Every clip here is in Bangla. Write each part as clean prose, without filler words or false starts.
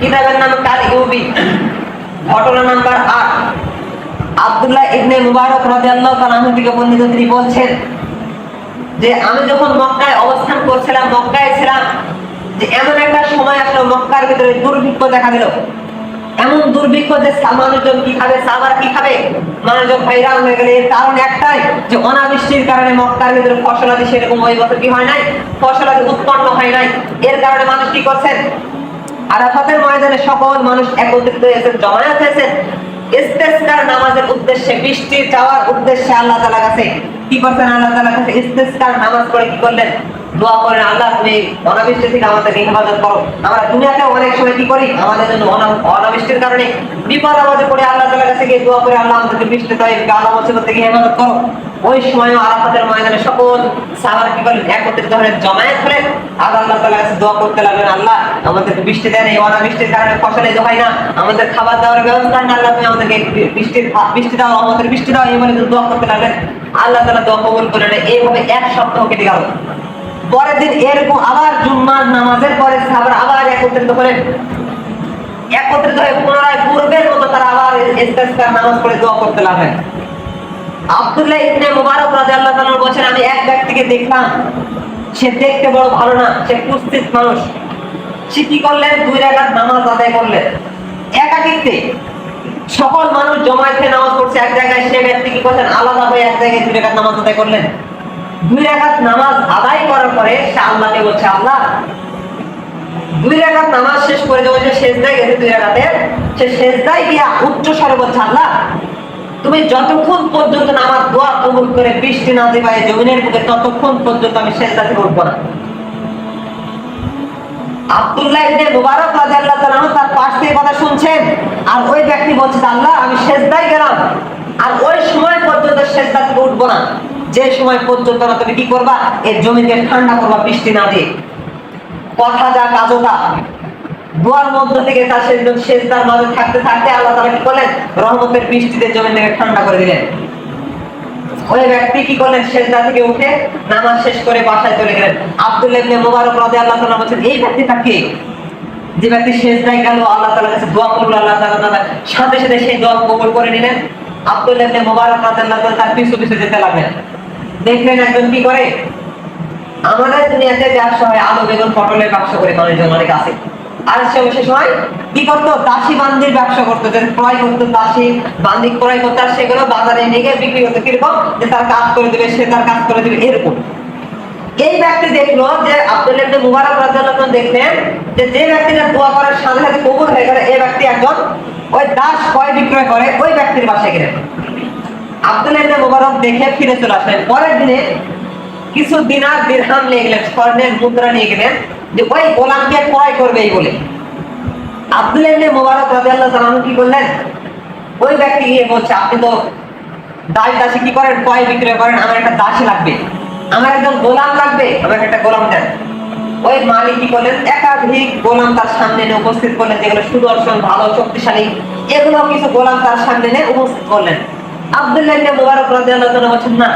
কিতাবের নাম কাল ইউবি, ঘটনা নাম্বার 8। আব্দুল্লাহ ইবনে মুবারক রাদিয়াল্লাহু তাআলা আনহু থেকে বর্ণিত, তিনি বলছেন যে আমি যখন মক্কায় অবস্থান করছিলাম, মক্কায় ছিলাম, যে এমন একটা সময় আসলো মক্কার ভিতরে দুর্ভিক্ষ দেখা দিল। এমন দুর্ভিক্ষ যে মানুষজন কি খাবে, সাহাবারা কি খাবে, মানুষজন হয়রান হয়ে গেলে। এর কারণ একটাই, যে অনাবৃষ্টির কারণে মক্কার ভিতরে ফসলাদি সেরকম ওই বছর কি হয় নাই, ফসলাদি উৎপন্ন হয় নাই। এর কারণে মানুষ কি করছেন, আরাফাতের ময়দানে সকল মানুষ একত্রিত হয়েছেন, জমায়েত হয়েছেন ইস্তেসকার নামাজের উদ্দেশ্যে, বৃষ্টি চাওয়ার উদ্দেশ্যে। আল্লাহ তাআলার কাছে কি করছেন, আল্লাহ তাআলার কাছে ইস্তেসকার নামাজ পড়ে কি করলেন, দোয়া করেন, আল্লাহ তুমি অনাবৃষ্টি থেকে আমাদেরকে হেফাজত করো। আমরা দুনিয়াতে অনেক সময় কি করি, আমাদের জন্য অনাবৃষ্টির কারণে বিপদ আপদে পড়ে আল্লাহ তাআলার কাছে গিয়ে দোয়া করে, আল্লাহ আমাদেরকে বৃষ্টি দাও, আল্লাহ মুসিবত থেকে হেফাজত করো। ওই সময় আরাফাতের ময়দানে সকল সাহাবারা কি করলেন, একত্রিত হয়ে জমায়েত হলেন, আর আল্লাহ তাআলার কাছে দোয়া করতে লাগলেন, আল্লাহ আমাদেরকে বৃষ্টি দেন, এই অনাবৃষ্টির কারণে ফসলে হয় না, আমাদের খাবার দাবার ব্যবস্থা হয় না, আল্লাহ তুমি আমাদেরকে বৃষ্টি দাও, আমাদের বৃষ্টি দাও, এই বলে দোয়া করতে লাগলেন। আল্লাহ তাআলা দোয়া কবুল করলেন। এইভাবে এক সপ্তাহ কেটে গেল। পরের দিন এরকম আবার জুম্মার নামাজের পরে সাহাবারা আবার একত্রিত হলেন, একত্রিত হয়ে পুনরায় পূর্বের মতো তারা আবার ইস্তেসকার নামাজ পড়ে দোয়া করতে লাগলেন। আব্দুল্লাহ ইবনে মুবারক রাদিয়াল্লাহু তাআলা বলেন, আমি এক ব্যক্তিকে দেখলাম, সে দেখতে বড় ভালো না, সে কুৎসিত মানুষ। সে কি করলেন, 2 রাকাত নামাজ আদায় করলেন একাকিত্বে। সকল মানুষ জমায়েত হয়ে নামাজ পড়ছে এক জায়গায়, সে ব্যক্তি কি করলেন, আলাদা হয়ে এক জায়গায় 2 রাকাত নামাজ আদায় করলেন। 2 রাকাত নামাজ আদায় করার পরে সে আল্লাহকে বলছে, আল্লাহ 2 রাকাত নামাজ শেষ করে যখন সে সেজদায় গেছে, 2 রাকাতে সে সেজদায় গিয়া উচ্চ স্বরে বলছে, আল্লাহ তুমি যতক্ষণ পর্যন্ত আমার দোয়া কবুল করে বৃষ্টি না দিবা এই জমিনের বুকে, ততক্ষণ পর্যন্ত আমি সেজদা থেকে উঠবো না। আব্দুল্লাহ ইবনে মুবারক রাদিয়াল্লাহু তাআলা তার পাশ থেকে কথা শুনছেন, আর ওই ব্যক্তি বলছে, আল্লাহ আমি সেজদায় গেলাম, আর ওই সময় পর্যন্ত সেজদা থেকে উঠবো না, যে সময় পর্যন্ত না তুমি কি করবা, এই জমিকে ঠান্ডা করবা বৃষ্টি না দিয়ে। কথা যা কাজও তা। দোয়ার মধ্য থেকে তার সেজদার মাঝে থাকতে থাকতে আল্লাহ তাআলা কি করলেন, রহমতের বৃষ্টিতে জমিনটাকে ঠান্ডা করে দিলেন। ওই ব্যক্তি কি করলেন, সেজদা থেকে উঠে নামাজ শেষ করে বাসায় চলে গেলেন। আব্দুল্লাহ ইবনে মুবারক রাদিয়াল্লাহু তাআলা বলেন, এই ব্যক্তিটা কে, যে ব্যক্তি সেজদায় গেল, আল্লাহ তাআলার কাছে দোয়া করলো, আল্লাহ তাআলা সাথে সাথে সেই দোয়া কবুল করে নিলেন। আব্দুল্লাহ ইবনে মুবারক রাদিয়াল্লাহু তাআলা তার পিছু পিছু যেতে লাগলেন। দেখলেন একজন কি করে, আমাদের দুনিয়াতে ব্যবসা হয় আলু বেগুন পটলের ব্যবসা করে মানুষজন অনেক আছে। আর সে সময় কি করতো, দাসী বান্দির ব্যবসা করতো, যে ক্রয় করতো, দাসী বান্দি ক্রয় করতো, আর সেগুলো বাজারে নিয়ে গিয়ে বিক্রি করতো। কিরকম, যে তার কাজ করে দিবে, সে তার কাজ করে দিবে, এরকম। এই ব্যক্তি দেখলো যে আব্দুল্লাহ ইবনে মুবারক রাদিয়াল্লাহু তাআলা দেখলেন যে ব্যক্তিটা দোয়া করার সাথে সাথে কবুল হয়ে গেল, এই ব্যক্তি একজন ওই দাস ক্রয় বিক্রয় করে ওই ব্যক্তির বাসায় গেলেন। আব্দুল্লাহ ইবনে মুবারক দেখে ফিরে চলে আসলেন। পরের দিনে কিছু দিনার দিরহাম নিয়ে গেলেন, স্বর্ণের মুদ্রা নিয়ে গেলেন, যে ওই গোলামকে ক্রয় করবে এই বলে। আব্দুল্লাহ ইবনে মুবারক রাদিয়াল্লাহু তাআলা কি করলেন, ওই ব্যক্তি গিয়ে বলছে, আপনি তো দাসী কি করেন, ক্রয় বিক্রয় করেন, আমার একটা দাসী লাগবে, আমার একজন গোলাম লাগবে, আমাকে একটা গোলাম দেন। ওই মালিক কি করলেন, একাধিক গোলাম তার সামনে এনে উপস্থিত করলেন, যেগুলো সুদর্শন, ভালো, শক্তিশালী, এগুলো কিছু গোলাম তার সামনে এনে উপস্থিত করলেন। আব্দুল্লাহ ইবনে মুবারক রাদিয়াল্লাহু তাআলা বলেন, না,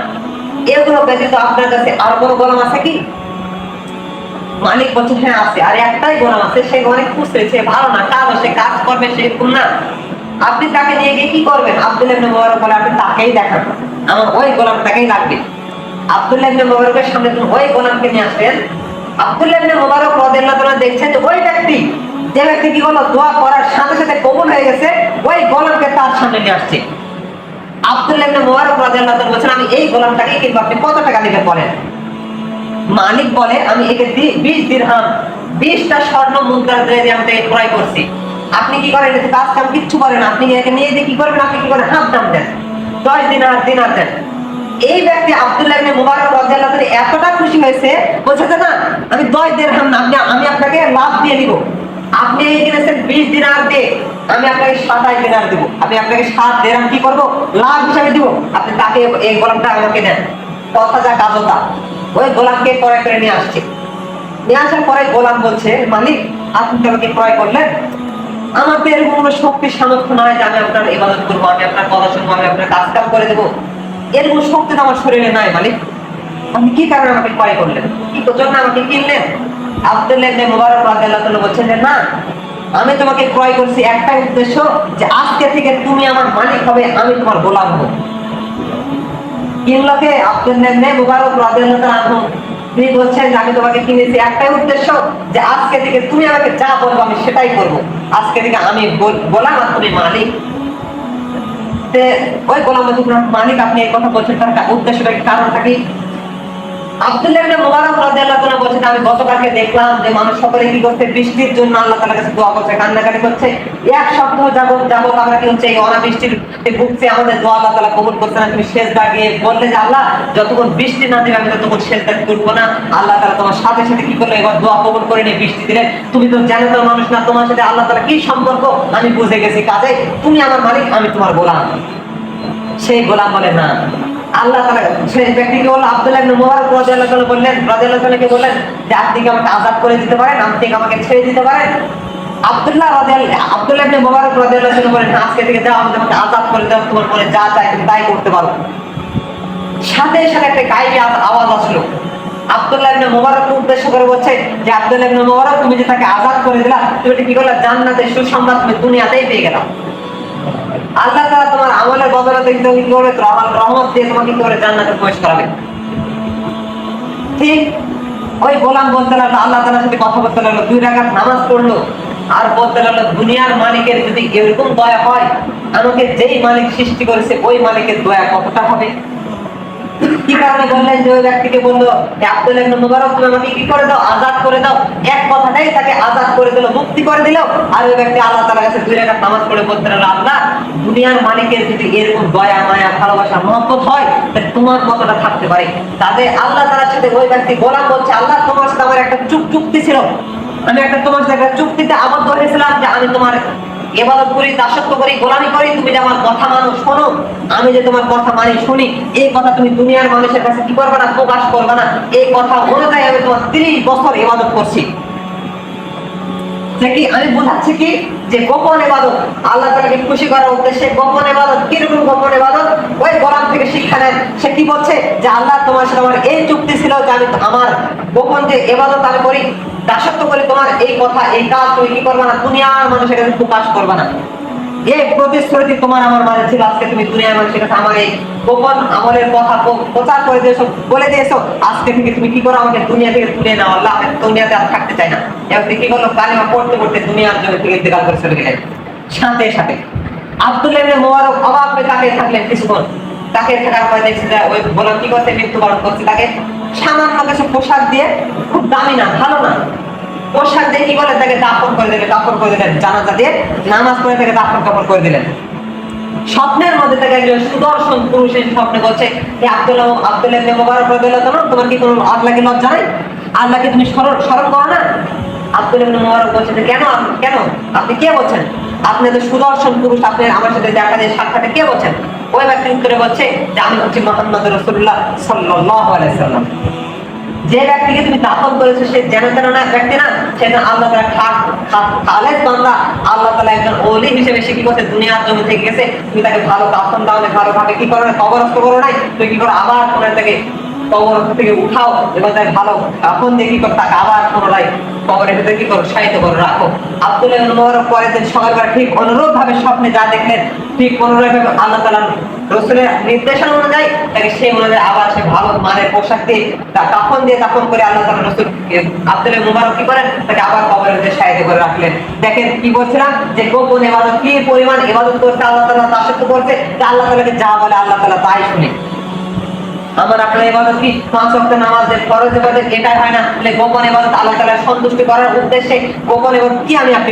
এগুলো ব্যতীত আপনার কাছে আর কোনো গোলাম আছে কি? মালিক বলছে, হ্যাঁ আছে, আর একটাই গোলাম আছে, সে অনেক খুশি, সে ভালো না, কাজ সে কাজ করবে সেরকম না, আপনি তাকে নিয়ে গিয়ে কি করবেন? আব্দুল্লাহ ইবনে মুবারক বলে, আপনি তাকেই দেখান, আমার ওই গোলামটাকেই লাগবে। আব্দুল্লাহ ইবনে মুবারকের সামনে ওই গোলামকে নিয়ে আসলেন। আব্দুল্লাহ ইবনে মুবারক রাদিয়াল্লাহু তাআলা দেখছেন যে ওই ব্যক্তি, যে ব্যক্তি কি হলো, দোয়া করার সাথে সাথে কবুল হয়ে গেছে, ওই গোলামকে তার সামনে নিয়ে আসছে। আব্দুল্লাহ ইবনে মুবারক রাদিয়াল্লাহু তাআলা বলেন, আমি এই গোলামটাকে কিনবো, আপনি কত টাকা দিবেন বলেন? মালিক বলে, আমি একে 20 দিরহাম, 20টা স্বর্ণ মুদ্রা দিয়ে আমি তাকে ক্রয় করছি। আপনি কি করেন, এতে কাজ কাম কিচ্ছু করেন, আপনি একে নিয়ে দিয়ে কি করবেন, আপনি কি করেন, হাত দাম দেন, 10 দিনার দেন। এই ব্যক্তি আব্দুল্লাহ ইবনে মুবারক রাদিয়াল্লাহু তাআলা এতটা খুশি হয়েছে, বলছে যে না, আমি 10 দিরহাম না, আমি আপনাকে লাভ দিয়ে দিব। আপনি এই কিনেছেন 20 দিনার দিয়ে, আমি আপনাকে 27 দিনার দিব, আমি আপনাকে 7 দিরহাম কি করব, লাভ হিসাবে দিব, আপনি তাকে এই গোলামটা আমাকে দেন। কথা যা কাজ তা। ওই গোলামকে ক্রয় করে নিয়ে আসছে। নিয়ে আসার পরে গোলাম বলছে, মালিক আপনি তো আমাকে ক্রয় করলেন, আমার তো এরকম কোনো শক্তি সামর্থ্য নয় যে আমি আপনার ইবাদত করবো, আমি আপনার কথা শুনবো, আমি আপনার কাজ কাম করে দেবো, এরকম শক্তি তো আমার শরীরে নাই মালিক। আপনি কি কারণে আমাকে ক্রয় করলেন, কি জন্য আমাকে কিনলেন? আব্দুল্লাহ ইবনে মুবারক রাদিয়াল্লাহু তাআলা বলছেন যে না, আমি তোমাকে ক্রয় করছি একটাই উদ্দেশ্য, যে আজকে থেকে তুমি আমার মালিক হবে, আমি তোমার গোলাম হব। কিনলোকে আব্দুল্লাহ ইবনে মুবারক রাদিয়াল্লাহু তাআলা আনহু, তিনি বলছেন যে আমি তোমাকে কিনেছি একটাই উদ্দেশ্য, যে আজকে থেকে তুমি আমাকে যা বলবো আমি সেটাই করব। আজকে থেকে আমি গোলাম আর তুমি মালিক। ওই গোলাম মালিক, আপনি এই কথা বলছেন, তার উদ্দেশ্যটা কি, কারণটা কি? আব্দুল্লাহ ইবনে মুবারক রাদিয়াল্লাহু তাআলা বলেন, আমি গতকালকে দেখলাম যে মানুষ সকলে কি করছে, বৃষ্টির জন্য আল্লাহ তাআলার কাছে দোয়া করছে, কান্নাকাটি করছে। এক সপ্তাহ যাবত আমরা কি হচ্ছে, এই অনাবৃষ্টির ভুগছি, আমাদের দোয়া আল্লাহ তাআলা কবুল করছে না। তুমি সেজদা গিয়ে বললে যে আল্লাহ যতক্ষণ বৃষ্টি না দিবে আমি ততক্ষণ সেজদা করবো না। আল্লাহ তাআলা তোমার সাথে সাথে কি করলো, এবার দোয়া কবুল করে নিয়ে বৃষ্টি দিলেন। তুমি তো জানো মানুষ না, তোমার সাথে আল্লাহ তাআলা কি সম্পর্ক আমি বুঝে গেছি, কাজে তুমি আমার মালিক, আমি তোমার গোলাম। সেই গোলাম বলে না, আল্লাহ তাআলা সেই ব্যক্তিকে বলল, আব্দুল্লাহ ইবনে মুবারক রাদিয়াল্লাহু তাআলা বললেন, রাদিয়াল্লাহু তাআলাকে বললেন যে আপনি কি আমাকে আযাদ করে দিতে পারেন, আপনি কি আমাকে ছেড়ে দিতে পারেন? আব্দুল্লাহ ইবনে মুবারক রাদিয়াল্লাহু তাআলা বলেন, আজকে থেকে যাও, আমি তোমাকে আযাদ করে দাও, তোমার মনে যা চাই তুমি তাই করতে পারো। সাথে সাথে একটা গায়েবী আওয়াজ আসলো। আব্দুল্লাহ ইবনে মুবারক উদ্দেশ্য করে বলছে যে আব্দুল্লাহ ইবনে মুবারক, তুমি যে তাকে আযাদ করে দিলা, তুমি কি করলা, জান্নাতের সুসংবাদ তুমি দুনিয়াতেই পেয়ে গেলা। আল্লাহ তাআলা তোমার আমলের বদলাতে কি করবে, রহমত দিয়ে তোমাকে কি করে জান্নাতে প্রবেশ করাবে। ঠিক ওই গোলাম বলতে লাগলো, আল্লাহ তাআলার সাথে কথা বলতে লাগলো, 2 রাকাত নামাজ পড়লো আর বলতে লাগলো, দুনিয়ার মালিকের যদি এরকম দয়া হয়, আমাকে যেই মালিক সৃষ্টি করেছে ওই মালিকের দয়া কতটা হবে। কি কারণে বললেন, যে ওই ব্যক্তিকে বললো যে আব্দুল্লাহ ইবনে মুবারক, তুমি আমাকে কি করে দাও, আযাদ করে দাও। এক কথাটাই তাকে আযাদ করে দিল, মুক্তি করে দিল। আর ওই ব্যক্তি আল্লাহ তাআলার কাছে 2 রাকাত নামাজ পড়ে বলতে লাগলো, আল্লাহ দুনিয়ার মালিকের যদি এরকম দয়া মায়া ভালোবাসা মহব্বত হয়, তাহলে তোমার কতটা থাকতে পারে। তাদের আল্লাহ তাআলার সাথে ওই ব্যক্তি গোলাম বলছে, আল্লাহ তোমার সাথে আমার একটা চুক্তি ছিল, আমি তোমার সাথে একটা চুক্তিতে আবদ্ধ হয়েছিলাম যে আমি তোমার ইবাদত করি, দাসত্ব করি, গোলামি করি, তুমি যে আমার কথা মানো, শোনো, আমি যে তোমার কথা মানি শুনি, এই কথা তুমি দুনিয়ার মানুষের কাছে কি করবে না, প্রকাশ করবে না। এই কথা অনুযায়ী আমি তোমার 30 বছর ইবাদত করছি। কি আমি বোঝাচ্ছি কি, যে গোপন ইবাদত, আল্লাহ তাআলাকে খুশি করার উদ্দেশ্যে গোপন ইবাদত। কিরকম গোপন ইবাদত? ওই গোলাম থেকে শিক্ষা নেন। সে কি বলছে, যে আল্লাহ তোমার সাথে আমার এই চুক্তি ছিল যে আমি আমার গোপন যে ইবাদত আমি করি, দাসত্ব করি, তোমার এই কথা এই কাজ তুমি কি করবে না, দুনিয়ার মানুষের কাছে প্রকাশ করবে না। এই প্রতিশ্রুতি তোমার আমার মাঝে ছিল, আজকে তুমি দুনিয়ার মানুষের কাছে আমার এই গোপন আমলের কথা প্রচার করে দিয়েছো, বলে দিয়েছো। আজকে থেকে তুমি কি করো, আমাকে দুনিয়া থেকে তুলে নাও, আল্লাহ আমি দুনিয়াতে আর থাকতে চাই না। এবার কি করলো, কালিমা পড়তে পড়তে দুনিয়ার জমি থেকে ইন্তেকাল করে চলে গেলেন। সাথে সাথে আব্দুল্লাহ ইবনে মুবারক অবাক হয়ে তাকিয়ে থাকলেন কিছুক্ষণ। তাকিয়ে থাকার পরে দেখছি যে ওই গোলাম কি করছে, মৃত্যুবরণ করছে। তাকে সামান্য কিছু পোশাক দিয়ে, খুব দামি না, ভালো না, পোশাক দিয়ে কি বলে তাকে দাফন করে দিলেন, জানাজা দিয়ে নামাজ পড়ে তাকে দাফন কাফন করে দিলেন। স্বপ্নের মধ্যে তাকে একজন সুদর্শন পুরুষ এসে স্বপ্নে বলছে, এই আব্দুল্লাহ ইবনে মুবারক রাদিয়াল্লাহু তাআলা, তোমার কি কোনো আল্লাহকে লজ্জা নাই? আল্লাহকে তুমি স্মরণ করো না? আব্দুল্লাহ ইবনে মুবারক বলছে, কেন আপনি কে বলছেন? আপনি তো সুদর্শন পুরুষ, আপনি আমার সাথে দেখা দিয়ে সাক্ষাতে কে বলছেন? ওই ব্যক্তি উত্তরে বলছে যে আমি হচ্ছি মুহাম্মদ রাসূলুল্লাহ সাল্লাল্লাহু আলাইহি সাল্লাম। যে ব্যক্তিকে তুমি দাফন করেছো সে যেন তেন না ব্যক্তি না, সেটা আল্লাহ তাআলা খালেদ বান্দা, আল্লাহ তাআলা একজন ওলি হিসেবে সে কি করছে, দুনিয়ার জমি থেকে গেছে। তুমি তাকে ভালো দাফন দাও না, ভালোভাবে কি করো না, কবরস্থ করো নাই, তুমি কি করো, আবার পুনরায় তাকে কবরস্থ থেকে উঠাও এবং তাকে ভালো দাফন দিয়ে কি করো, তাকে আবার পুনরায় কবরের ভিতরে কি করো, শায়িত করে রাখো। আব্দুল্লাহ ইবনে মুবারক পরের দিন সকালবেলা ঠিক অনুরূপ ভাবে স্বপ্নে যা দেখলেন, ঠিক অনুরূপ ভাবে আল্লাহ তাআলা রাসূলের নির্দেশনা অনুযায়ী তাকে সেই অনুযায়ী আবার সে ভালো মানের পোশাক দিয়ে দাফন করে আল্লাহ তাআলা রাসূল আব্দুল্লাহ ইবনে মুবারক কি করেন, তাকে আবার কবরের ভিতরে শায়িত করে রাখলেন। দেখেন কি বলছিলাম, যে গোপন ইবাদত, কি পরিমাণ ইবাদত করতে আল্লাহ তাআলা, দাসত্ব করতে, যে আল্লাহ তাআলাকে যা বলে আল্লাহ তাআলা তাই শুনে। আমার আপনার ইবাদত কি 5 ওয়াক্ত নামাজের ফরজ ইবাদত, এটাই হয় না, গোপন ইবাদত আল্লাহ তাআলার সন্তুষ্টি করার উদ্দেশ্যে গোপন ইবাদত কি আমি আপনি